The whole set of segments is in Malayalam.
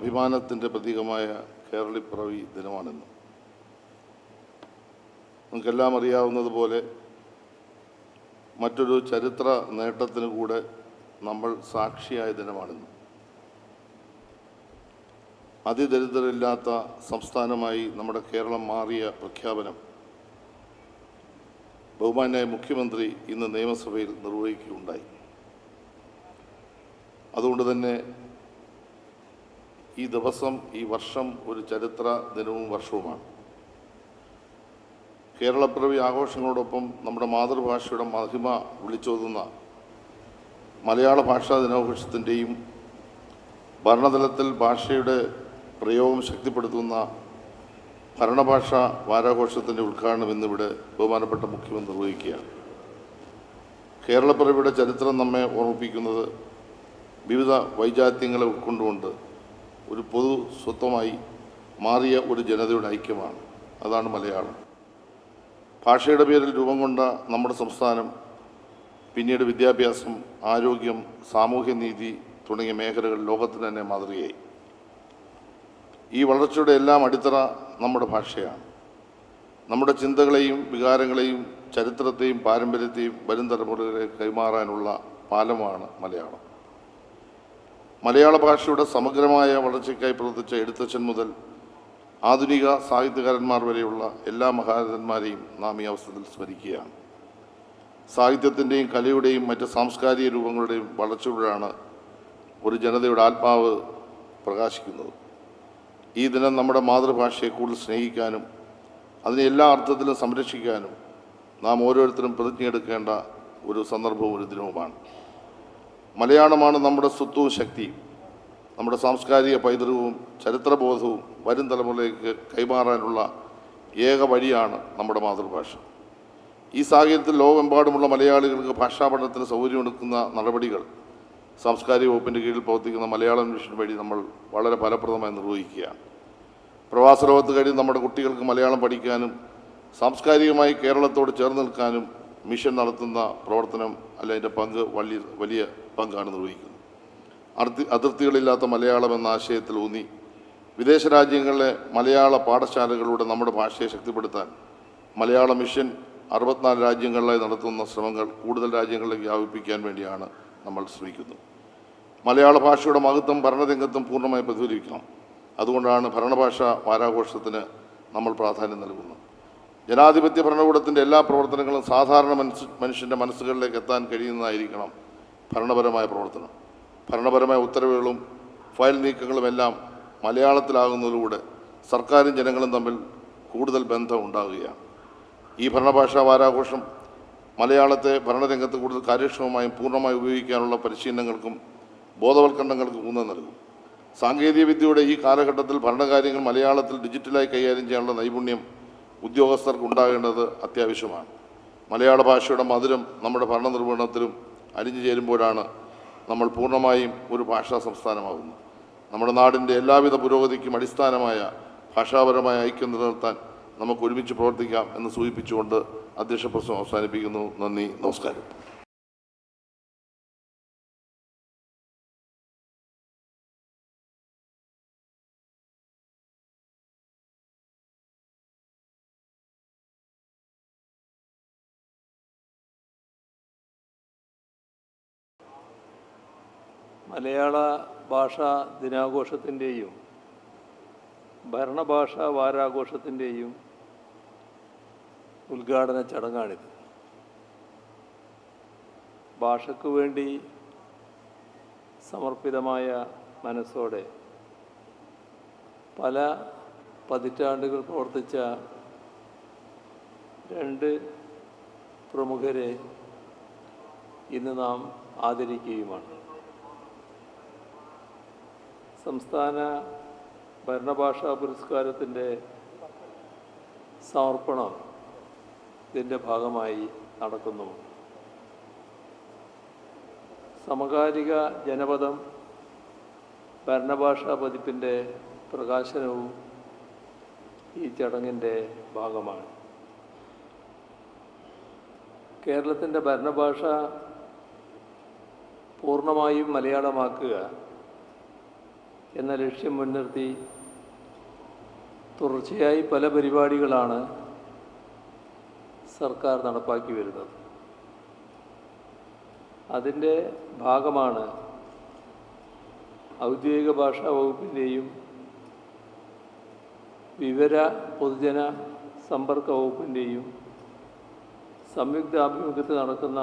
അഭിമാനത്തിൻ്റെ പ്രതീകമായ കേരളപ്പിറവി ദിനമാണിന്ന്. നിങ്ങൾക്കെല്ലാം അറിയാവുന്നതുപോലെ മറ്റൊരു ചരിത്ര നേട്ടത്തിന് കൂടെ നമ്മൾ സാക്ഷിയായ ദിനമാണിന്ന്. അതിദരിദ്രരില്ലാത്ത സംസ്ഥാനമായി നമ്മുടെ കേരളം മാറിയ പ്രഖ്യാപനം ബഹുമാന്യായ മുഖ്യമന്ത്രി ഇന്ന് നിയമസഭയിൽ നിർവഹിക്കുകയുണ്ടായി. അതുകൊണ്ട് തന്നെ ഈ ദിവസം, ഈ വർഷം ഒരു ചരിത്ര ദിനവും വർഷവുമാണ്. കേരളപ്പിറവി ആഘോഷങ്ങളോടൊപ്പം നമ്മുടെ മാതൃഭാഷയുടെ മഹിമ വിളിച്ചോതുന്ന മലയാള ഭാഷാ ദിനാഘോഷത്തിൻ്റെയും ഭരണതലത്തിൽ ഭാഷയുടെ പ്രയോഗം ശക്തിപ്പെടുത്തുന്ന ഭരണഭാഷാ വാരാഘോഷത്തിൻ്റെ ഉദ്ഘാടനം ഇന്നിവിടെ ബഹുമാനപ്പെട്ട മുഖ്യമന്ത്രി നിർവഹിക്കുകയാണ്. കേരളപ്പിറവിയുടെ ചരിത്രം നമ്മെ ഓർമ്മിപ്പിക്കുന്നത് വിവിധ വൈജാത്യങ്ങളെ ഉൾക്കൊണ്ടുകൊണ്ട് ഒരു പൊതു സ്വത്വമായി മാറിയ ഒരു ജനതയുടെ ഐക്യമാണ്. അതാണ് മലയാളം. ഭാഷയുടെ പേരിൽ രൂപം കൊണ്ട നമ്മുടെ സംസ്ഥാനം പിന്നീട് വിദ്യാഭ്യാസം, ആരോഗ്യം, സാമൂഹ്യനീതി തുടങ്ങിയ മേഖലകൾ ലോകത്തിന് തന്നെ മാതൃകയായി. ഈ വളർച്ചയുടെ എല്ലാം അടിത്തറ നമ്മുടെ ഭാഷയാണ്. നമ്മുടെ ചിന്തകളെയും വികാരങ്ങളെയും ചരിത്രത്തെയും പാരമ്പര്യത്തെയും വരും തലമുറകളെ കൈമാറാനുള്ള പാലമാണ് മലയാളം. മലയാള ഭാഷയുടെ സമഗ്രമായ വളർച്ചയ്ക്കായി പ്രവർത്തിച്ച എഴുത്തച്ഛൻ മുതൽ ആധുനിക സാഹിത്യകാരന്മാർ വരെയുള്ള എല്ലാ മഹാരഥന്മാരെയും നാം ഈ അവസരത്തിൽ സ്മരിക്കുകയാണ്. സാഹിത്യത്തിൻ്റെയും കലയുടെയും മറ്റ് സാംസ്കാരിക രൂപങ്ങളുടെയും വളർച്ചയോടെയാണ് ഒരു ജനതയുടെ ആത്മാവ് പ്രകാശിക്കുന്നത്. ഈ ദിനം നമ്മുടെ മാതൃഭാഷയെ കൂടുതൽ സ്നേഹിക്കാനും അതിനെ എല്ലാ അർത്ഥത്തിലും സംരക്ഷിക്കാനും നാം ഓരോരുത്തരും പ്രതിജ്ഞയെടുക്കേണ്ട ഒരു സന്ദർഭവും ഒരു ദിനവുമാണ്. മലയാളമാണ് നമ്മുടെ സ്വത്വവും ശക്തിയും. നമ്മുടെ സാംസ്കാരിക പൈതൃകവും ചരിത്രബോധവും വരും തലമുറയിലേക്ക് കൈമാറാനുള്ള ഏക വഴിയാണ് നമ്മുടെ മാതൃഭാഷ. ഈ സാഹചര്യത്തിൽ ലോകമെമ്പാടുമുള്ള മലയാളികൾക്ക് ഭാഷാ പഠനത്തിന് സൗകര്യമൊരുക്കുന്ന നടപടികൾ സാംസ്കാരിക വകുപ്പിൻ്റെ കീഴിൽ പ്രവർത്തിക്കുന്ന മലയാളം മിഷൻ വഴി നമ്മൾ വളരെ ഫലപ്രദമായി നിർവഹിക്കുകയാണ്. പ്രവാസ ലോകത്ത് കഴിയുന്ന നമ്മുടെ കുട്ടികൾക്ക് മലയാളം പഠിക്കാനും സാംസ്കാരികമായി കേരളത്തോട് ചേർന്ന് നിൽക്കാനും മിഷൻ നടത്തുന്ന പ്രവർത്തനം അതിൻ്റെ പങ്ക് വലിയ പങ്കാണ് നിർവഹിക്കുന്നത്. അതിർത്തികളില്ലാത്ത മലയാളം എന്ന ആശയത്തിൽ ഊന്നി വിദേശ രാജ്യങ്ങളിലെ മലയാള പാഠശാലകളിലൂടെ നമ്മുടെ ഭാഷയെ ശക്തിപ്പെടുത്താൻ മലയാള മിഷൻ 64 രാജ്യങ്ങളിലായി നടത്തുന്ന ശ്രമങ്ങൾ കൂടുതൽ രാജ്യങ്ങളിലേക്ക് വ്യാപിപ്പിക്കാൻ വേണ്ടിയാണ് നമ്മൾ ശ്രമിക്കുന്നത്. മലയാള ഭാഷയുടെ മഹത്വം ഭരണരംഗത്തും പൂർണ്ണമായി പ്രതിഫലിക്കണം. അതുകൊണ്ടാണ് ഭരണഭാഷാ വാരാഘോഷത്തിന് നമ്മൾ പ്രാധാന്യം നൽകുന്നത്. ജനാധിപത്യ ഭരണകൂടത്തിൻ്റെ എല്ലാ പ്രവർത്തനങ്ങളും സാധാരണ മനുഷ്യൻ്റെ മനസ്സുകളിലേക്ക് എത്താൻ കഴിയുന്നതായിരിക്കണം ഭരണപരമായ പ്രവർത്തനം. ഭരണപരമായ ഉത്തരവുകളും ഫയൽ നീക്കങ്ങളുമെല്ലാം മലയാളത്തിലാകുന്നതിലൂടെ സർക്കാരും ജനങ്ങളും തമ്മിൽ കൂടുതൽ ബന്ധം ഉണ്ടാകുകയാണ്. ഈ ഭരണഭാഷാ വാരാഘോഷം മലയാളത്തെ ഭരണരംഗത്ത് കൂടുതൽ കാര്യക്ഷമമായും പൂർണ്ണമായി ഉപയോഗിക്കാനുള്ള പരിശീലനങ്ങൾക്കും ബോധവൽക്കരണങ്ങൾക്കും ഊന്നൽ നൽകും. സാങ്കേതികവിദ്യയുടെ ഈ കാലഘട്ടത്തിൽ ഭരണകാര്യങ്ങൾ മലയാളത്തിൽ ഡിജിറ്റലായി കൈകാര്യം ചെയ്യാനുള്ള നൈപുണ്യം ഉദ്യോഗസ്ഥർക്ക് ഉണ്ടാകേണ്ടത് അത്യാവശ്യമാണ്. മലയാള ഭാഷയുടെ മധുരം നമ്മുടെ ഭരണനിർവഹണത്തിലും അലിഞ്ഞു ചേരുമ്പോഴാണ് നമ്മൾ പൂർണ്ണമായും ഒരു ഭാഷാ സംസ്ഥാനമാകുന്നത്. നമ്മുടെ നാടിൻ്റെ എല്ലാവിധ പുരോഗതിക്കും അടിസ്ഥാനമായ ഭാഷാപരമായ ഐക്യം നിലനിർത്താൻ നമുക്ക് ഒരുമിച്ച് പ്രവർത്തിക്കാം എന്ന് സൂചിപ്പിച്ചുകൊണ്ട് അധ്യക്ഷ പ്രസംഗം അവസാനിപ്പിക്കുന്നു. നന്ദി, നമസ്കാരം. മലയാള ഭാഷാ ദിനാഘോഷത്തിൻ്റെയും ഭരണഭാഷാ വാരാഘോഷത്തിൻ്റെയും ഉദ്ഘാടന ചടങ്ങാണിത്. ഭാഷയ്ക്കു വേണ്ടി സമർപ്പിതമായ മനസ്സോടെ പല പതിറ്റാണ്ടുകൾ പ്രവർത്തിച്ച 2 പ്രമുഖരെ ഇന്ന് നാം ആദരിക്കുകയുമാണ്. സംസ്ഥാന ഭരണഭാഷാ പുരസ്കാരത്തിൻ്റെ സമർപ്പണം ഇതിൻ്റെ ഭാഗമായി നടക്കുന്നു. സമകാലിക ജനപദം ഭരണഭാഷാ പതിപ്പിൻ്റെ പ്രകാശനവും ഈ ചടങ്ങിൻ്റെ ഭാഗമാണ്. കേരളത്തിൻ്റെ ഭരണഭാഷ പൂർണ്ണമായും മലയാളമാക്കുക എന്ന ലക്ഷ്യം മുൻനിർത്തി തുടർച്ചയായി പല പരിപാടികളാണ് സർക്കാർ നടപ്പാക്കി വരുന്നത്. അതിൻ്റെ ഭാഗമാണ് ഔദ്യോഗിക ഭാഷാ വകുപ്പിൻ്റെയും വിവര പൊതുജന സമ്പർക്ക വകുപ്പിൻ്റെയും സംയുക്ത ആഭിമുഖ്യത്തിൽ നടക്കുന്ന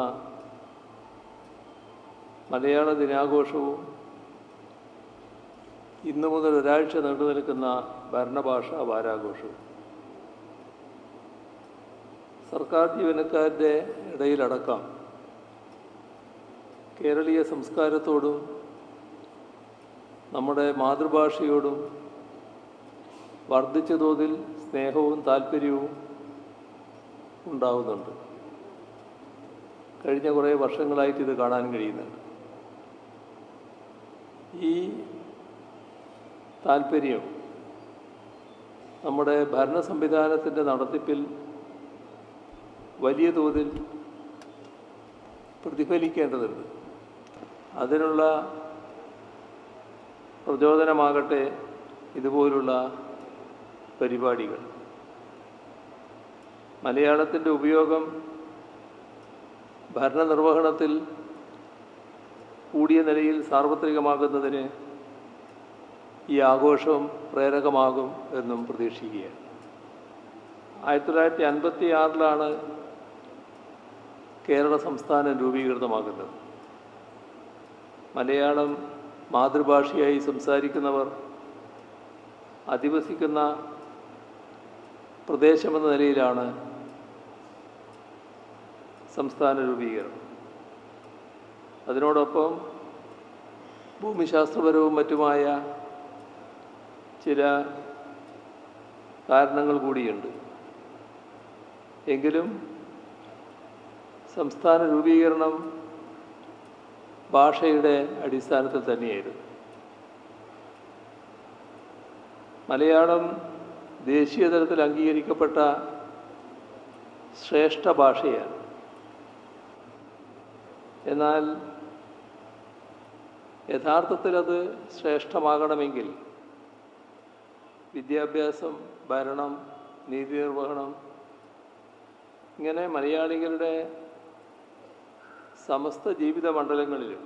മലയാള ദിനാഘോഷവും ഇന്നു മുതൽ ഒരാഴ്ച നീണ്ടു നിൽക്കുന്ന ഭരണഭാഷാ വാരാഘോഷവും. സർക്കാർ ജീവനക്കാരുടെ ഇടയിലടക്കം കേരളീയ സംസ്കാരത്തോടും നമ്മുടെ മാതൃഭാഷയോടും വർദ്ധിച്ച തോതിൽ സ്നേഹവും താല്പര്യവും ഉണ്ടാവുന്നുണ്ട്. കഴിഞ്ഞ കുറേ വർഷങ്ങളായിട്ട് ഇത് കാണാൻ കഴിയുന്നുണ്ട്. ഈ താല്പര്യം നമ്മുടെ ഭരണ സംവിധാനത്തിൻ്റെ നടത്തിപ്പിൽ വലിയ തോതിൽ പ്രതിഫലിക്കേണ്ടതുണ്ട്. അതിനുള്ള പ്രചോദനമാകട്ടെ ഇതുപോലുള്ള പരിപാടികൾ. മലയാളത്തിൻ്റെ ഉപയോഗം ഭരണനിർവഹണത്തിൽ കൂടിയ നിലയിൽ സാർവത്രികമാകുന്നതിന് ഈ ആഘോഷം പ്രേരകമാകും എന്നും പ്രതീക്ഷിക്കുകയാണ്. 1956 കേരള സംസ്ഥാനം രൂപീകൃതമാകുന്നത്. മലയാളം മാതൃഭാഷയായി സംസാരിക്കുന്നവർ അധിവസിക്കുന്ന പ്രദേശമെന്ന നിലയിലാണ് സംസ്ഥാന രൂപീകരണം. അതിനോടൊപ്പം ഭൂമിശാസ്ത്രപരവും മറ്റുമായ ചില കാരണങ്ങൾ കൂടിയുണ്ട്. എങ്കിലും സംസ്ഥാന രൂപീകരണം ഭാഷയുടെ അടിസ്ഥാനത്തിൽ തന്നെയായിരുന്നു. മലയാളം ദേശീയ തലത്തിൽ അംഗീകരിക്കപ്പെട്ട ശ്രേഷ്ഠ ഭാഷയാണ്. എന്നാൽ യഥാർത്ഥത്തിൽ അത് ശ്രേഷ്ഠമാകണമെങ്കിൽ വിദ്യാഭ്യാസം, ഭരണം, നീതി നിർവഹണം ഇങ്ങനെ മലയാളികളുടെ സമസ്ത ജീവിത മണ്ഡലങ്ങളിലും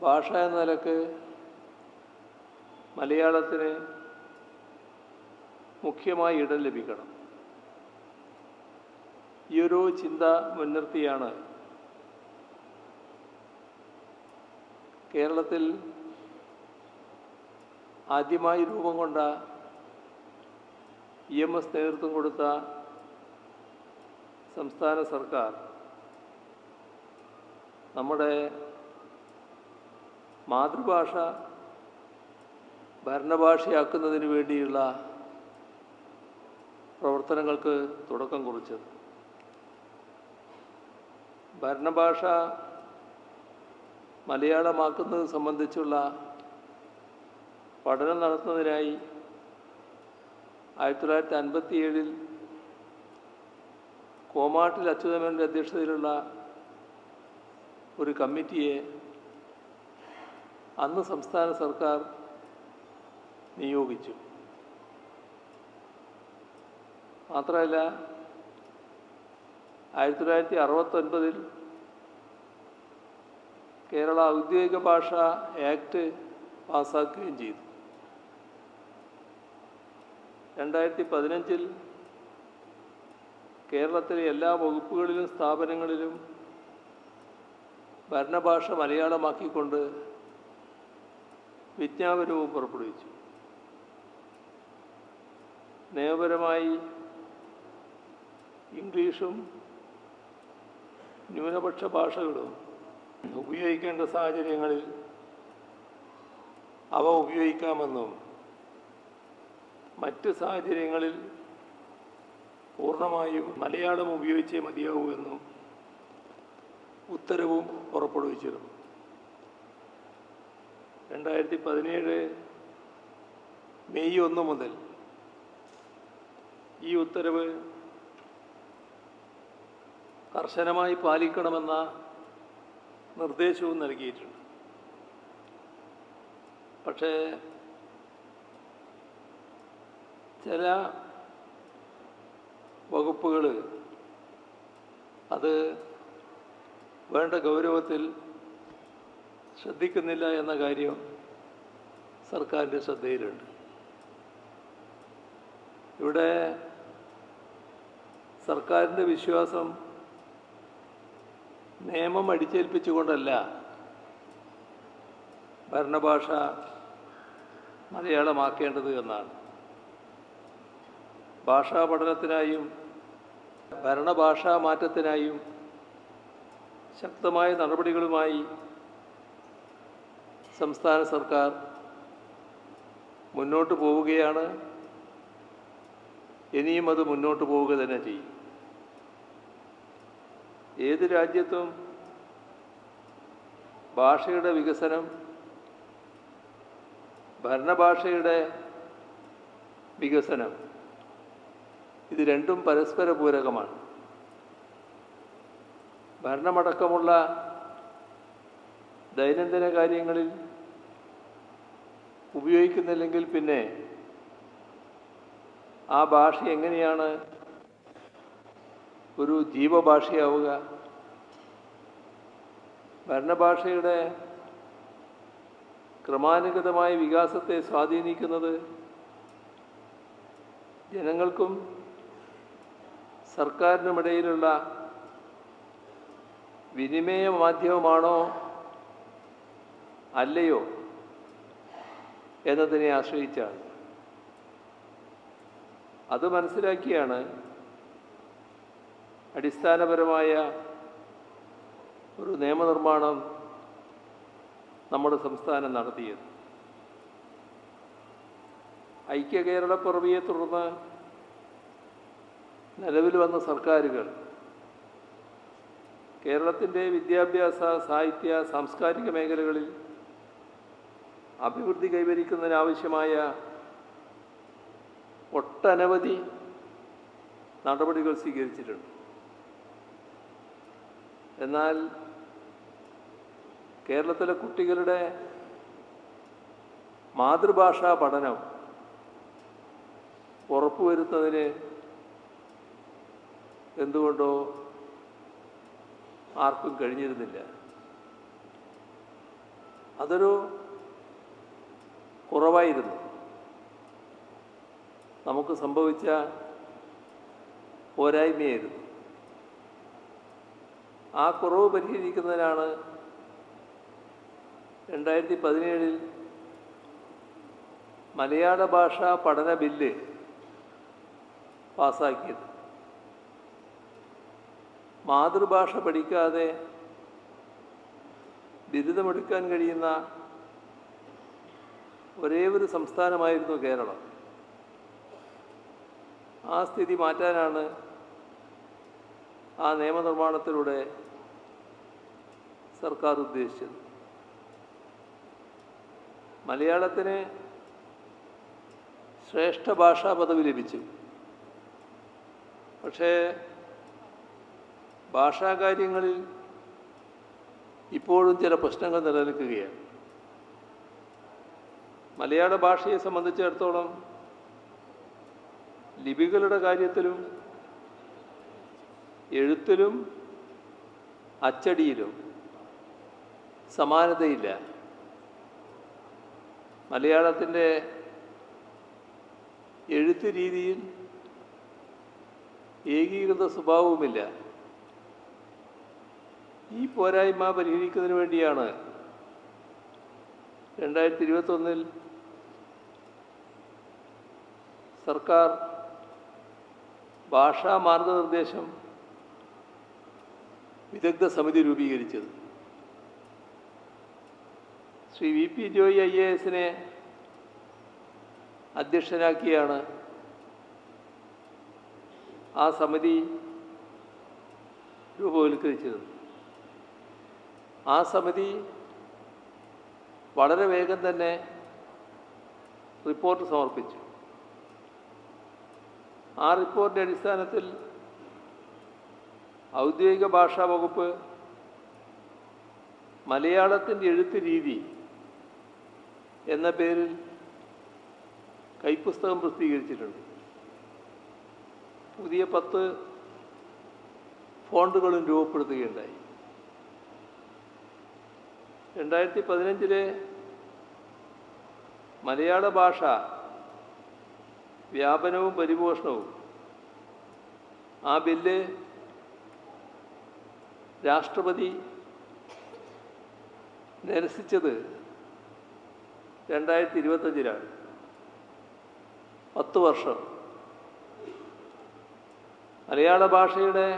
ഭാഷ എന്ന നിലക്ക് മലയാളത്തിന് മുഖ്യമായി ഇടം ലഭിക്കണം. ഈ ഒരു ചിന്ത മുൻനിർത്തിയാണ് കേരളത്തിൽ ആദ്യമായി രൂപം കൊണ്ട EMS നേതൃത്വം കൊടുത്ത സംസ്ഥാന സർക്കാർ നമ്മുടെ മാതൃഭാഷ ഭരണഭാഷയാക്കുന്നതിന് വേണ്ടിയുള്ള പ്രവർത്തനങ്ങൾക്ക് തുടക്കം കുറിച്ചത്. ഭരണഭാഷ മലയാളമാക്കുന്നത് സംബന്ധിച്ചുള്ള പഠനം നടത്തുന്നതിനായി 1957 കോമാട്ടിൽ അച്യുതമേനോൻ്റെ അധ്യക്ഷതയിലുള്ള ഒരു കമ്മിറ്റിയെ അന്ന് സംസ്ഥാന സർക്കാർ നിയോഗിച്ചു. മാത്രമല്ല 1969 കേരള ഔദ്യോഗിക ഭാഷ ആക്ട് പാസ്സാക്കുകയും ചെയ്തു. 2015 കേരളത്തിലെ എല്ലാ വകുപ്പുകളിലും സ്ഥാപനങ്ങളിലും ഭരണഭാഷ മലയാളമാക്കിക്കൊണ്ട് വിജ്ഞാപനവും പുറപ്പെടുവിച്ചു. നിയമപരമായി ഇംഗ്ലീഷും ന്യൂനപക്ഷ ഭാഷകളും ഉപയോഗിക്കേണ്ട സാഹചര്യങ്ങളിൽ അവ ഉപയോഗിക്കാമെന്നും മറ്റ് സാഹചര്യങ്ങളിൽ പൂർണ്ണമായും മലയാളം ഉപയോഗിച്ചേ മതിയാവൂ എന്നും ഉത്തരവും പുറപ്പെടുവിച്ചിരുന്നു. 2017 മെയ് 1 മുതൽ ഈ ഉത്തരവ് കർശനമായി പാലിക്കണമെന്ന നിർദ്ദേശവും നൽകിയിട്ടുണ്ട്. പക്ഷേ ചില വകുപ്പുകൾ അത് വേണ്ട ഗൗരവത്തിൽ ശ്രദ്ധിക്കുന്നില്ല എന്ന കാര്യം സർക്കാരിൻ്റെ ശ്രദ്ധയിലുണ്ട്. ഇവിടെ സർക്കാരിൻ്റെ വിശ്വാസം നിയമം അടിച്ചേൽപ്പിച്ചുകൊണ്ടല്ല ഭരണഭാഷ മലയാളമാക്കേണ്ടത് എന്നാണ്. ഭാഷാ പഠനത്തിനായും ഭരണഭാഷാ മാറ്റത്തിനായും ശക്തമായ നടപടികളുമായി സംസ്ഥാന സർക്കാർ മുന്നോട്ട് പോവുകയാണ്. ഇനിയും അത് മുന്നോട്ട് പോവുക തന്നെ ചെയ്യും. ഏത് രാജ്യത്തും ഭാഷയുടെ വികസനം ഭരണഭാഷയുടെ വികസനം ഇത് രണ്ടും പരസ്പര പൂരകമാണ്. ഭരണമടക്കമുള്ള ദൈനംദിന കാര്യങ്ങളിൽ ഉപയോഗിക്കുന്നില്ലെങ്കിൽ പിന്നെ ആ ഭാഷ എങ്ങനെയാണ് ഒരു ജീവഭാഷയാവുക? ഭരണഭാഷയുടെ ക്രമാനുഗതമായ വികാസത്തെ സ്വാധീനിക്കുന്നത് ജനങ്ങൾക്കും സർക്കാരിനുമിടയിലുള്ള വിനിമയ മാധ്യമമാണോ അല്ലയോ എന്നതിനെ ആശ്രയിച്ചാണ്. അത് മനസ്സിലാക്കിയാണ് അടിസ്ഥാനപരമായ ഒരു നിയമനിർമ്മാണം നമ്മുടെ സംസ്ഥാനം നടത്തിയത്. ഐക്യ കേരളപ്പിറവിയെ തുടർന്ന് നിലവിൽ വന്ന സർക്കാരുകൾ കേരളത്തിൻ്റെ വിദ്യാഭ്യാസ, സാഹിത്യ, സാംസ്കാരിക മേഖലകളിൽ അഭിവൃദ്ധി കൈവരിക്കുന്നതിനാവശ്യമായ ഒട്ടനവധി നടപടികൾ സ്വീകരിച്ചിട്ടുണ്ട്. എന്നാൽ കേരളത്തിലെ കുട്ടികളുടെ മാതൃഭാഷാ പഠനം ഉറപ്പുവരുത്തുന്നതിന് എന്തുകൊണ്ടോ ആർക്കും കഴിഞ്ഞിരുന്നില്ല. അതൊരു കുറവായിരുന്നു. നമുക്ക് സംഭവിച്ച പോരായ്മയായിരുന്നു. ആ കുറവ് പരിഹരിക്കുന്നതിനാണ് 2017 മലയാള ഭാഷാ പഠന ബില്ല് പാസ്സാക്കിയത്. മാതൃഭാഷ പഠിക്കാതെ ബിരുദമെടുക്കാൻ കഴിയുന്ന ഒരേ ഒരു സംസ്ഥാനമായിരുന്നു കേരളം. ആ സ്ഥിതി മാറ്റാനാണ് ആ നിയമനിർമ്മാണത്തിലൂടെ സർക്കാർ ഉദ്ദേശിച്ചത്. മലയാളത്തിന് ശ്രേഷ്ഠ ഭാഷാ പദവി ലഭിച്ചു. പക്ഷേ ഭാഷാകാര്യങ്ങളിൽ ഇപ്പോഴും ചില പ്രശ്നങ്ങൾ നിലനിൽക്കുകയാണ്. മലയാള ഭാഷയെ സംബന്ധിച്ചിടത്തോളം ലിപികളുടെ കാര്യത്തിലും എഴുത്തിലും അച്ചടിയിലും സമാനതയില്ല. മലയാളത്തിൻ്റെ എഴുത്ത് രീതിയിൽ ഏകീകൃത സ്വഭാവവുമില്ല. ഈ പോരായ്മ പരിഹരിക്കുന്നതിന് വേണ്ടിയാണ് 2021 സർക്കാർ ഭാഷാ മാർഗനിർദ്ദേശം വിദഗ്ധ സമിതി രൂപീകരിച്ചത്. ശ്രീ VP ജോയി IAS അധ്യക്ഷനാക്കിയാണ് ആ സമിതി രൂപവൽക്കരിച്ചത്. ആ സമിതി വളരെ വേഗം തന്നെ റിപ്പോർട്ട് സമർപ്പിച്ചു. ആ റിപ്പോർട്ടിൻ്റെ അടിസ്ഥാനത്തിൽ ഔദ്യോഗിക ഭാഷാ വകുപ്പ് മലയാളത്തിൻ്റെ എഴുത്ത് രീതി എന്ന പേരിൽ കൈപ്പുസ്തകം പ്രസിദ്ധീകരിച്ചിട്ടുണ്ട്. പുതിയ 10 ഫോണ്ടുകളും രൂപപ്പെടുത്തുകയുണ്ടായി. 2015 മലയാള ഭാഷ വ്യാപനവും പരിപോഷണവും ആ ബില്ല് രാഷ്ട്രപതി നിരസിച്ചത് 2025 10 വർഷം. മലയാള ഭാഷയുടെ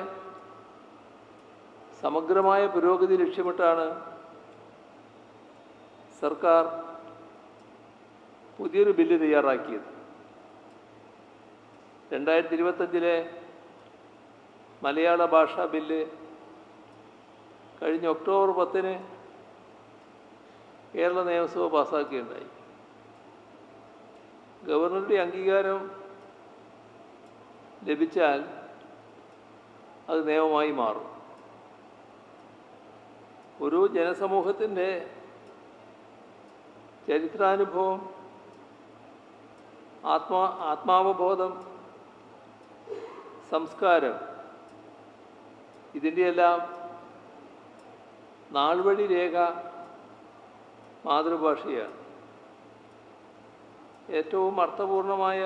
സമഗ്രമായ പുരോഗതി ലക്ഷ്യമിട്ടാണ് സർക്കാർ പുതിയൊരു ബില്ല് തയ്യാറാക്കിയത്. 2025 മലയാള ഭാഷാ ബില്ല് കഴിഞ്ഞ ഒക്ടോബർ 10 കേരള നിയമസഭ പാസ്സാക്കുകയുണ്ടായി. ഗവർണറുടെ അംഗീകാരം ലഭിച്ചാൽ അത് നിയമമായി മാറും. ഒരു ജനസമൂഹത്തിൻ്റെ ചരിത്രാനുഭവം, ആത്മാവബോധം, സംസ്കാരം, ഇതിൻ്റെയെല്ലാം നാൾവഴി രേഖ മാതൃഭാഷയാണ്. ഏറ്റവും അർത്ഥപൂർണമായ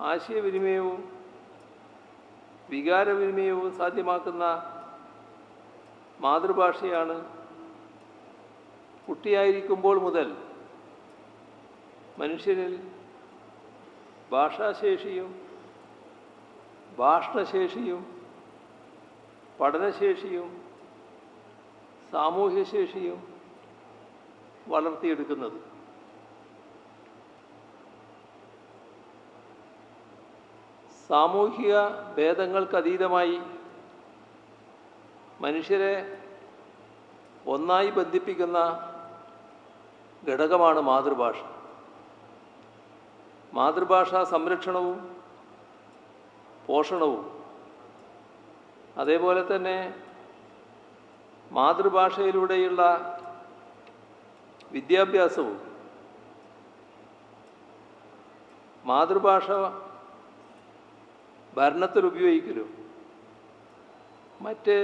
ആശയവിനിമയവും വികാരവിനിമയവും സാധ്യമാക്കുന്ന മാതൃഭാഷയാണ് കുട്ടിയായിരിക്കുമ്പോൾ മുതൽ മനുഷ്യനിൽ ഭാഷാശേഷിയും ഭാഷണശേഷിയും പഠനശേഷിയും സാമൂഹ്യശേഷിയും വളർത്തിയെടുക്കുന്നത്. സാമൂഹിക ഭേദങ്ങൾക്കതീതമായി മനുഷ്യരെ ഒന്നായി ബന്ധിപ്പിക്കുന്ന ഘടകമാണ് മാതൃഭാഷ. മാതൃഭാഷാ സംരക്ഷണവും പോഷണവും, അതേപോലെ തന്നെ മാതൃഭാഷയിലൂടെയുള്ള വിദ്യാഭ്യാസവും, മാതൃഭാഷ ഭരണത്തിൽ ഉപയോഗിക്കലും, മറ്റ്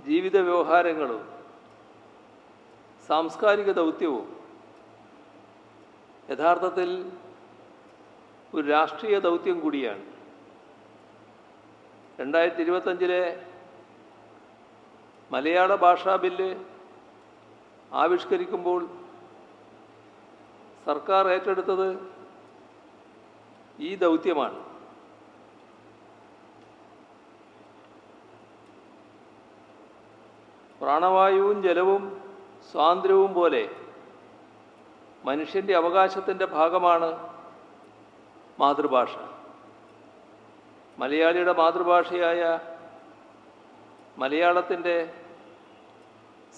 ജീവിത വ്യവഹാരങ്ങളും, സാംസ്കാരിക ദൗത്യവും യഥാർത്ഥത്തിൽ ഒരു രാഷ്ട്രീയ ദൗത്യം കൂടിയാണ്. 2025 മലയാള ഭാഷാ ബില്ല് ആവിഷ്കരിക്കുമ്പോൾ സർക്കാർ ഏറ്റെടുത്തത് ഈ ദൗത്യമാണ്. പ്രാണവായുവും ജലവും സ്വാതന്ത്ര്യവും പോലെ മനുഷ്യൻ്റെ അവകാശത്തിൻ്റെ ഭാഗമാണ് മാതൃഭാഷ. മലയാളിയുടെ മാതൃഭാഷയായ മലയാളത്തിൻ്റെ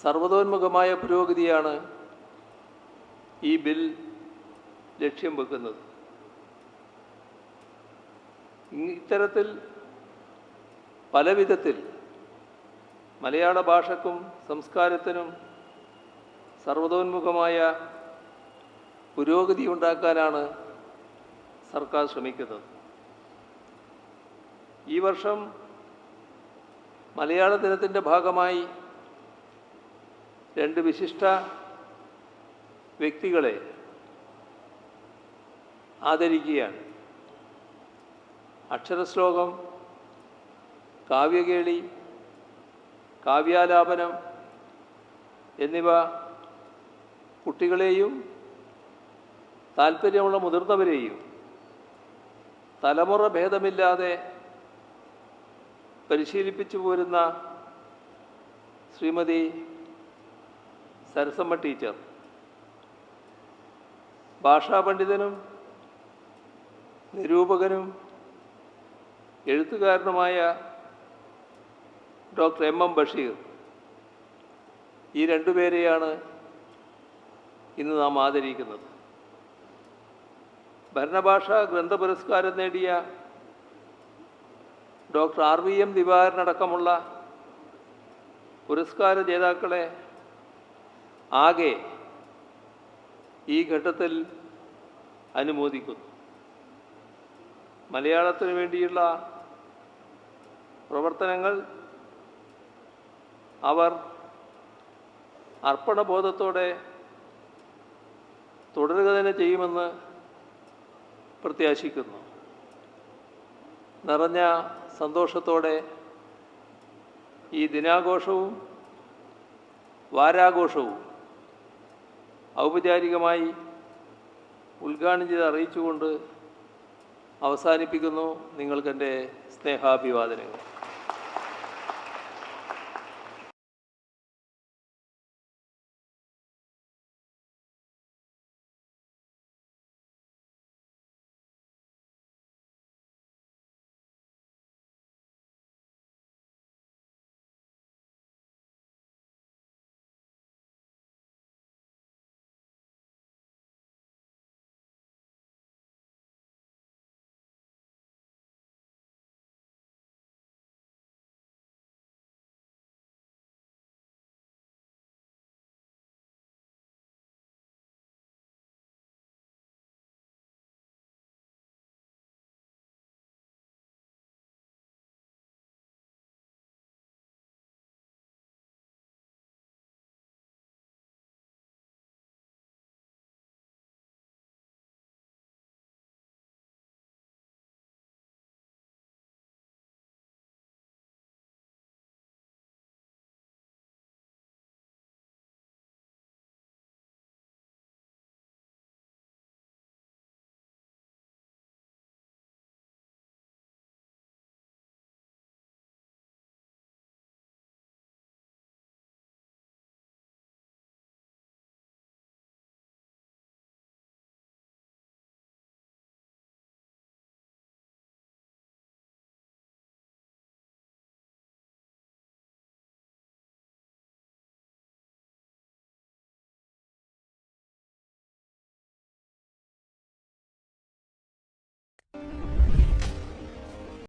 സർവ്വതോന്മുഖമായ പുരോഗതിയാണ് ഈ ബിൽ ലക്ഷ്യം വെക്കുന്നത്. ഇത്തരത്തിൽ പല വിധത്തിൽ മലയാള ഭാഷയ്ക്കും സംസ്കാരത്തിനും സർവ്വതോന്മുഖമായ പുരോഗതി ഉണ്ടാക്കാനാണ് സർക്കാർ ശ്രമിക്കുന്നത്. ഈ വർഷം മലയാള ദിനത്തിൻ്റെ ഭാഗമായി 2 വിശിഷ്ട വ്യക്തികളെ ആദരിക്കുകയാണ്. അക്ഷരശ്ലോകം, കാവ്യകേളി, കാവ്യാലാപനം എന്നിവ കുട്ടികളെയും താല്പര്യമുള്ള മുതിർന്നവരെയും തലമുറ ഭേദമില്ലാതെ പരിശീലിപ്പിച്ചു പോരുന്ന ശ്രീമതി സരസമ്മ ടീച്ചർ, ഭാഷാപണ്ഡിതനും നിരൂപകനും എഴുത്തുകാരനുമായ ഡോക്ടർ M.M. ബഷീർ, ഈ 2 പേരെയാണ് ഇന്ന് നാം ആദരിക്കുന്നത്. ഭരണഭാഷാ ഗ്രന്ഥ പുരസ്കാരം നേടിയ ഡോക്ടർ R.V.M. ദിവാകരനടക്കമുള്ള പുരസ്കാര ജേതാക്കളെ ആകെ ഈ ഘട്ടത്തിൽ അനുമോദിക്കുന്നു. മലയാളത്തിന് വേണ്ടിയുള്ള പ്രവർത്തനങ്ങൾ അവർ അർപ്പണബോധത്തോടെ തുടരുക തന്നെ ചെയ്യുമെന്ന് പ്രത്യാശിക്കുന്നു. നിറഞ്ഞ സന്തോഷത്തോടെ ഈ ദിനാഘോഷവും വാരാഘോഷവും ഔപചാരികമായി ഉദ്ഘാടനം ചെയ്ത് അറിയിച്ചുകൊണ്ട് അവസാനിപ്പിക്കുന്നു. നിങ്ങൾക്കെൻ്റെ സ്നേഹാഭിവാദനങ്ങൾ.